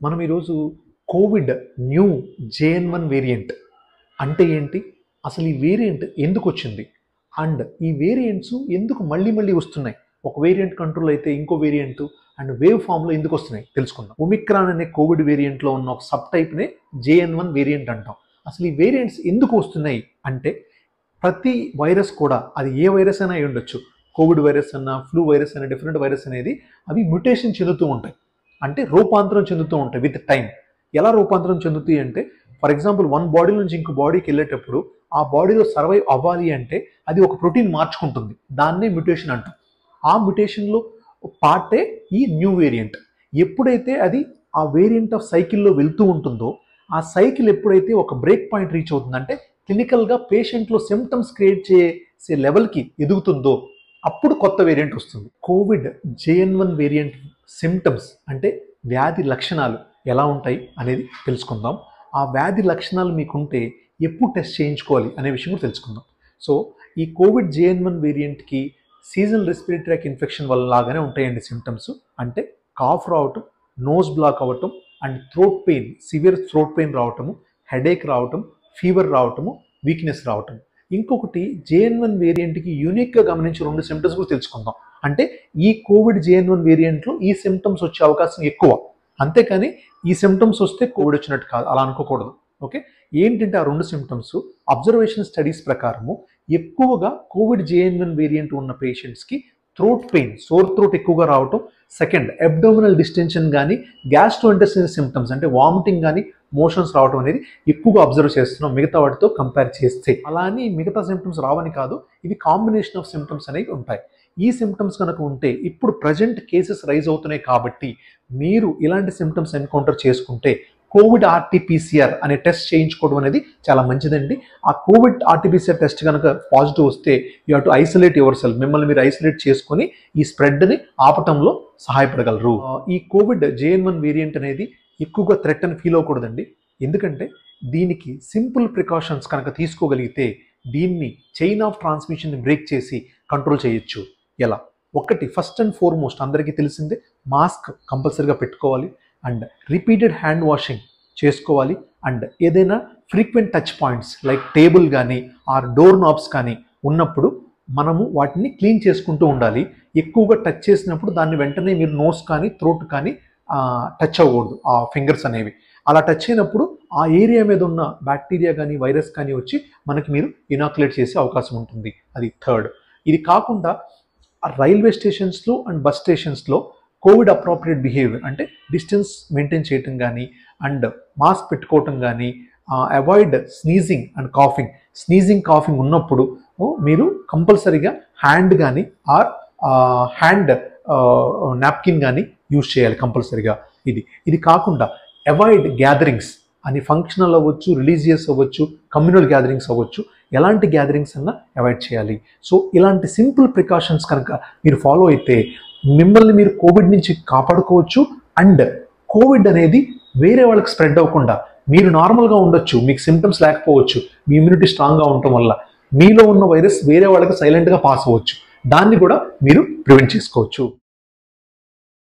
మనం ఈరోజు Covid new JN1 variant అంటే ఏంటి? అసలు ఈ వేరియంట్ ఎందుకు వచ్చింది? అండ్ ఈ వేరియంట్స్ ఎందుకు మళ్ళీ మళ్ళీ వస్తున్నాయి? ఒక వేరియంట్ కంట్రోల్ అయితే ఇంకో వేరియంట్ అండ్ వేవ్ ఫామ్లో ఎందుకు వస్తున్నాయి తెలుసుకుందాం. ఒమిక్రాన్ అనే కోవిడ్ వేరియంట్లో ఉన్న ఒక సబ్ టైప్నే JN1 వేరియంట్ అంటాం. అసలు ఈ వేరియంట్స్ ఎందుకు వస్తున్నాయి అంటే ప్రతి వైరస్ కూడా అది ఏ వైరస్ అయినా అయి ఉండొచ్చు. కోవిడ్ వైరస్ అన్న, ఫ్లూ వైరస్ అన్న, డిఫరెంట్ వైరస్ అనేది అవి మ్యుటేషన్ చెందుతూ ఉంటాయి. అంటే రూపాంతరం చెందుతూ ఉంటాయి విత్ టైం. ఎలా రూపాంతరం చెందుతాయి అంటే ఫర్ ఎగ్జాంపుల్ వన్ బాడీ నుంచి ఇంకో బాడీకి వెళ్ళేటప్పుడు ఆ బాడీలో సర్వైవ్ అవ్వాలి అంటే అది ఒక ప్రోటీన్ మార్చుకుంటుంది. దాన్నే మ్యుటేషన్ అంటాం. ఆ మ్యుటేషన్లో పార్టే ఈ న్యూ వేరియంట్. ఎప్పుడైతే అది ఆ వేరియంట్ ఆఫ్ సైకిల్లో వెళ్తూ ఉంటుందో ఆ సైకిల్ ఎప్పుడైతే ఒక బ్రేక్ పాయింట్ రీచ్ అవుతుందంటే క్లినికల్గా పేషెంట్లో సిమ్టమ్స్ క్రియేట్ చేసే లెవెల్కి ఎదుగుతుందో అప్పుడు కొత్త వేరియంట్ వస్తుంది. కోవిడ్ JN1 వేరియంట్ సిమ్టమ్స్ అంటే వ్యాధి లక్షణాలు ఎలా ఉంటాయి అనేది తెలుసుకుందాం. ఆ వ్యాధి లక్షణాలు మీకుంటే ఎప్పుడు టెస్ట్ చేయించుకోవాలి అనే విషయం కూడా తెలుసుకుందాం. సో ఈ కోవిడ్ JN1 వేరియంట్కి సీజనల్ రెస్పిరేటరీ ట్రాక్ ఇన్ఫెక్షన్ వల్ల లాగానే ఉంటాయండి సిమ్టమ్స్. అంటే కాఫ్ రావటం, నోస్ బ్లాక్ అవ్వటం and throat pain, severe throat pain రావటము, హెడేక్ రావటం, ఫీవర్ రావటము, వీక్నెస్ రావటం. ఇంకొకటి JN1 వేరియంట్కి యూనిక్గా గమనించే 2 సిమ్టమ్స్ కూడా తెలుసుకుందాం. అంటే ఈ కోవిడ్ JN1 వేరియంట్లో ఈ సిమ్టమ్స్ వచ్చే అవకాశం ఎక్కువ. అంతేకాని ఈ సిమ్టమ్స్ వస్తే కోవిడ్ వచ్చినట్టు కాదు, అలా అనుకోకూడదు. ఓకే, ఏంటంటే ఆ 2 సిమ్టమ్స్ అబ్జర్వేషన్ స్టడీస్ ప్రకారము ఎక్కువగా కోవిడ్ JN1 వేరియంట్ ఉన్న పేషెంట్స్కి థ్రోట్ పెయిన్, సోర్ థ్రోట్ ఎక్కువగా రావటం, సెకండ్ అబ్డోమినల్ డిస్టెన్షన్ కానీ గ్యాస్ట్రోఇంటెస్టైనల్ సిమ్టమ్స్ అంటే వామిటింగ్ కానీ మోషన్స్ రావడం అనేది ఎక్కువగా అబ్జర్వ్ చేస్తున్నాం మిగతా వాటితో కంపేర్ చేస్తే. అలా అని మిగతా సిమ్టమ్స్ రావని కాదు, ఇవి కాంబినేషన్ ఆఫ్ సిమ్టమ్స్ అనేవి ఉంటాయి. ఈ సిమ్టమ్స్ కనుక ఉంటే ఇప్పుడు ప్రజెంట్ కేసెస్ రైజ్ అవుతున్నాయి కాబట్టి మీరు ఇలాంటి సిమ్టమ్స్ ఎన్కౌంటర్ చేసుకుంటే కోవిడ్ RT-PCR అనే టెస్ట్ చేయించుకోవడం అనేది చాలా మంచిదండి. ఆ కోవిడ్ RT-PCR టెస్ట్ కనుక పాజిటివ్ వస్తే you have to isolate your self. మిమ్మల్ని మీరు ఐసోలేట్ చేసుకొని ఈ స్ప్రెడ్ని ఆపటంలో సహాయపడగలరు. ఈ కోవిడ్ JN1 వేరియంట్ అనేది ఎక్కువగా థ్రెట్ అని ఫీల్ అవ్వకూడదండి. ఎందుకంటే దీనికి సింపుల్ ప్రికాషన్స్ కనుక తీసుకోగలిగితే దీన్ని చైన్ ఆఫ్ ట్రాన్స్మిషన్ని బ్రేక్ చేసి కంట్రోల్ చేయొచ్చు. ఎలా? ఒకటి, ఫస్ట్ అండ్ ఫార్మోస్ట్ అందరికీ తెలిసిందే, మాస్క్ కంపల్సరీగా పెట్టుకోవాలి అండ్ రిపీటెడ్ హ్యాండ్ వాషింగ్ చేసుకోవాలి. అండ్ ఏదైనా frequent touch points like table కానీ ఆర్ డోర్ నాబ్స్ కానీ ఉన్నప్పుడు మనము వాటిని క్లీన్ చేసుకుంటూ ఉండాలి. ఎక్కువగా టచ్ చేసినప్పుడు దాన్ని వెంటనే మీరు నోస్ కానీ థ్రోట్ కానీ టచ్ అవ్వకూడదు. ఆ ఫింగర్స్ అనేవి అలా టచ్ అయినప్పుడు ఆ ఏరియా మీద ఉన్న బ్యాక్టీరియా కానీ వైరస్ కానీ వచ్చి మనకి మీరు ఇనాక్యులేట్ చేసే అవకాశం ఉంటుంది. అది థర్డ్. ఇది కాకుండా రైల్వే స్టేషన్స్లో అండ్ బస్ స్టేషన్స్లో కోవిడ్ అప్రోప్రియేట్ బిహేవియర్ అంటే డిస్టెన్స్ మెయింటైన్ చేయటం కానీ అండ్ మాస్క్ పెట్టుకోవటం కానీ, avoid sneezing and coughing. Sneezing coughing ఉన్నప్పుడు మీరు కంపల్సరీగా హ్యాండ్ కానీ ఆర్ హ్యాండ్ నాప్కిన్ కానీ యూజ్ చేయాలి కంపల్సరీగా. ఇది కాకుండా అవాయిడ్ గ్యాదరింగ్స్ అని ఫంక్షనల్ అవ్వచ్చు, రిలీజియస్ అవ్వచ్చు, కమ్యూనల్ గ్యాదరింగ్స్ అవ్వచ్చు, ఎలాంటి గ్యాదరింగ్స్ అన్నా అవాయిడ్ చేయాలి. సో ఇలాంటి సింపుల్ ప్రికాషన్స్ కనుక మీరు ఫాలో అయితే మిమ్మల్ని మీరు కోవిడ్ నుంచి కాపాడుకోవచ్చు. అండ్ కోవిడ్ అనేది వేరే వాళ్ళకి స్ప్రెడ్ అవ్వకుండా మీరు నార్మల్గా ఉండొచ్చు, మీకు సిమ్టమ్స్ లేకపోవచ్చు, మీ ఇమ్యూనిటీ స్ట్రాంగ్గా ఉండటం వల్ల మీలో ఉన్న వైరస్ వేరే వాళ్ళకి సైలెంట్గా పాస్ అవ్వచ్చు. దాన్ని కూడా మీరు ప్రివెంట్ చేసుకోవచ్చు.